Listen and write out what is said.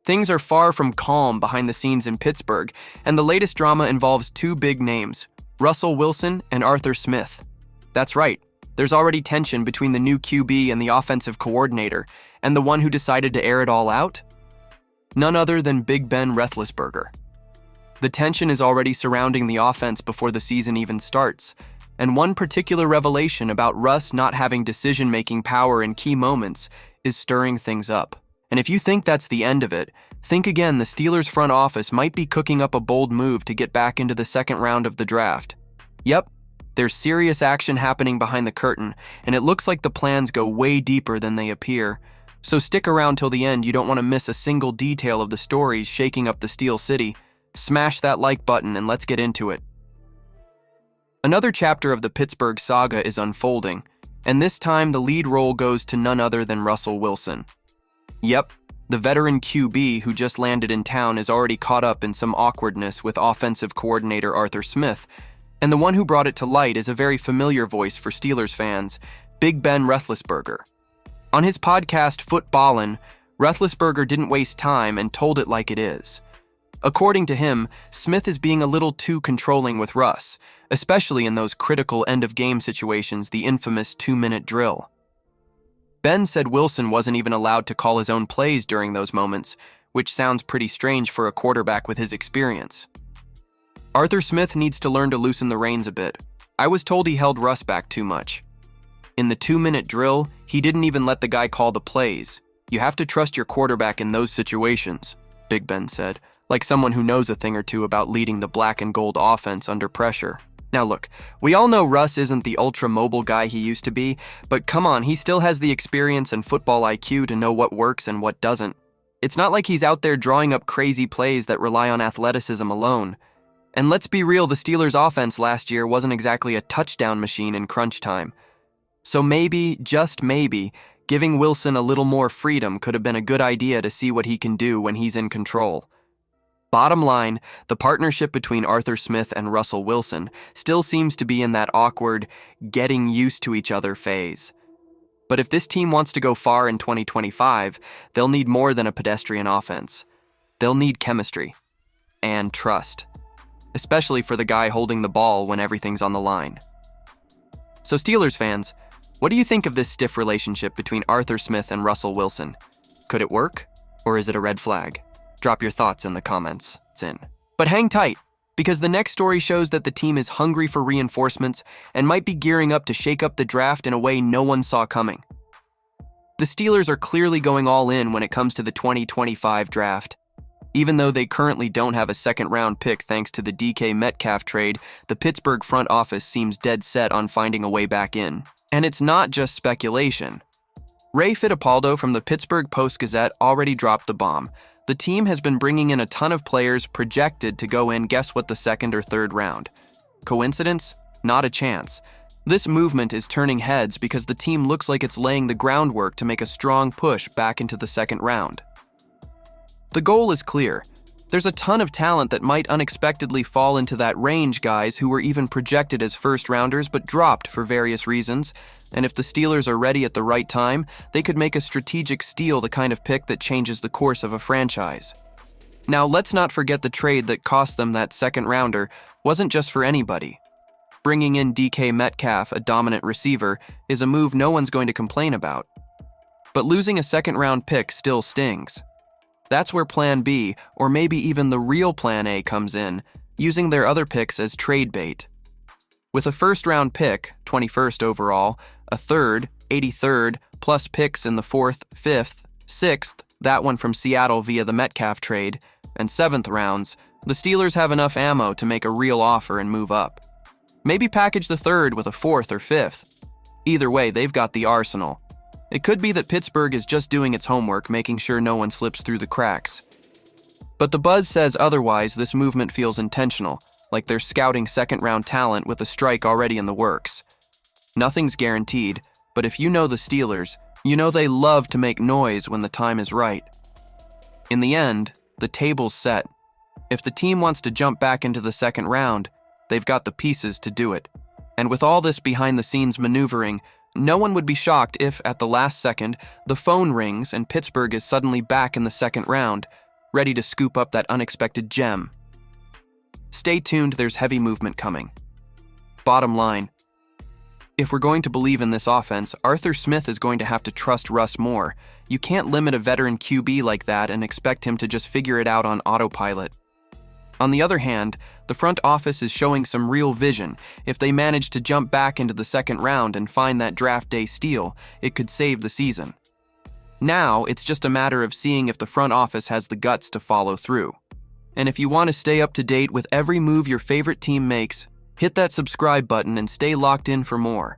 Things are far from calm behind the scenes in Pittsburgh, and the latest drama involves two big names, Russell Wilson and Arthur Smith. That's right, there's already tension between the new QB and the offensive coordinator, and the one who decided to air it all out? None other than Big Ben Roethlisberger. The tension is already surrounding the offense before the season even starts, and one particular revelation about Russ not having decision-making power in key moments is stirring things up. And if you think that's the end of it, think again. The Steelers front office might be cooking up a bold move to get back into the second round of the draft. Yep, there's serious action happening behind the curtain, and it looks like the plans go way deeper than they appear. So stick around till the end. You don't want to miss a single detail of the stories shaking up the Steel City. Smash that like button and let's get into it. Another chapter of the Pittsburgh saga is unfolding, and this time the lead role goes to none other than Russell Wilson. Yep, the veteran QB who just landed in town is already caught up in some awkwardness with offensive coordinator Arthur Smith, and the one who brought it to light is a very familiar voice for Steelers fans, Big Ben Roethlisberger. On his podcast Footballin', Roethlisberger didn't waste time and told it like it is. According to him, Smith is being a little too controlling with Russ, especially in those critical end-of-game situations, the infamous 2-minute drill. Ben said Wilson wasn't even allowed to call his own plays during those moments, which sounds pretty strange for a quarterback with his experience. Arthur Smith needs to learn to loosen the reins a bit. I was told he held Russ back too much. In the 2-minute drill, he didn't even let the guy call the plays. You have to trust your quarterback in those situations, Big Ben said, like someone who knows a thing or two about leading the black and gold offense under pressure. Now look, we all know Russ isn't the ultra-mobile guy he used to be, but come on, he still has the experience and football IQ to know what works and what doesn't. It's not like he's out there drawing up crazy plays that rely on athleticism alone. And let's be real, the Steelers' offense last year wasn't exactly a touchdown machine in crunch time. So maybe, just maybe, giving Wilson a little more freedom could have been a good idea to see what he can do when he's in control. Bottom line, the partnership between Arthur Smith and Russell Wilson still seems to be in that awkward, getting used to each other phase. But if this team wants to go far in 2025, they'll need more than a pedestrian offense. They'll need chemistry and trust, especially for the guy holding the ball when everything's on the line. So Steelers fans, what do you think of this stiff relationship between Arthur Smith and Russell Wilson? Could it work, or is it a red flag? Drop your thoughts in the comments. But hang tight, because the next story shows that the team is hungry for reinforcements and might be gearing up to shake up the draft in a way no one saw coming. The Steelers are clearly going all in when it comes to the 2025 draft. Even though they currently don't have a second-round pick thanks to the DK Metcalf trade, the Pittsburgh front office seems dead set on finding a way back in. And it's not just speculation. Ray Fittipaldo from the Pittsburgh Post-Gazette already dropped the bomb. The team has been bringing in a ton of players projected to go in, guess what, the second or third round. Coincidence? Not a chance. This movement is turning heads because the team looks like it's laying the groundwork to make a strong push back into the second round. The goal is clear. There's a ton of talent that might unexpectedly fall into that range, guys who were even projected as first-rounders but dropped for various reasons. And if the Steelers are ready at the right time, they could make a strategic steal, the kind of pick that changes the course of a franchise. Now, let's not forget the trade that cost them that second-rounder wasn't just for anybody. Bringing in DK Metcalf, a dominant receiver, is a move no one's going to complain about. But losing a second-round pick still stings. That's where Plan B, or maybe even the real Plan A, comes in, using their other picks as trade bait. With a first-round pick, 21st overall, a third, 83rd, plus picks in the 4th, 5th, 6th, that one from Seattle via the Metcalf trade, and 7th rounds, the Steelers have enough ammo to make a real offer and move up. Maybe package the 3rd with a 4th or 5th. Either way, they've got the arsenal. It could be that Pittsburgh is just doing its homework, making sure no one slips through the cracks. But the buzz says otherwise. This movement feels intentional, like they're scouting second-round talent with a strike already in the works. Nothing's guaranteed, but if you know the Steelers, you know they love to make noise when the time is right. In the end, the table's set. If the team wants to jump back into the second round, they've got the pieces to do it. And with all this behind-the-scenes maneuvering, no one would be shocked if, at the last second, the phone rings and Pittsburgh is suddenly back in the second round. ready to scoop up that unexpected gem. Stay tuned, there's heavy movement coming. Bottom line, if we're going to believe in this offense, Arthur Smith is going to have to trust Russ more. You can't limit a veteran QB like that and expect him to just figure it out on autopilot. On the other hand, the front office is showing some real vision. If they manage to jump back into the second round and find that draft day steal, it could save the season. Now, it's just a matter of seeing if the front office has the guts to follow through. And if you want to stay up to date with every move your favorite team makes, hit that subscribe button and stay locked in for more.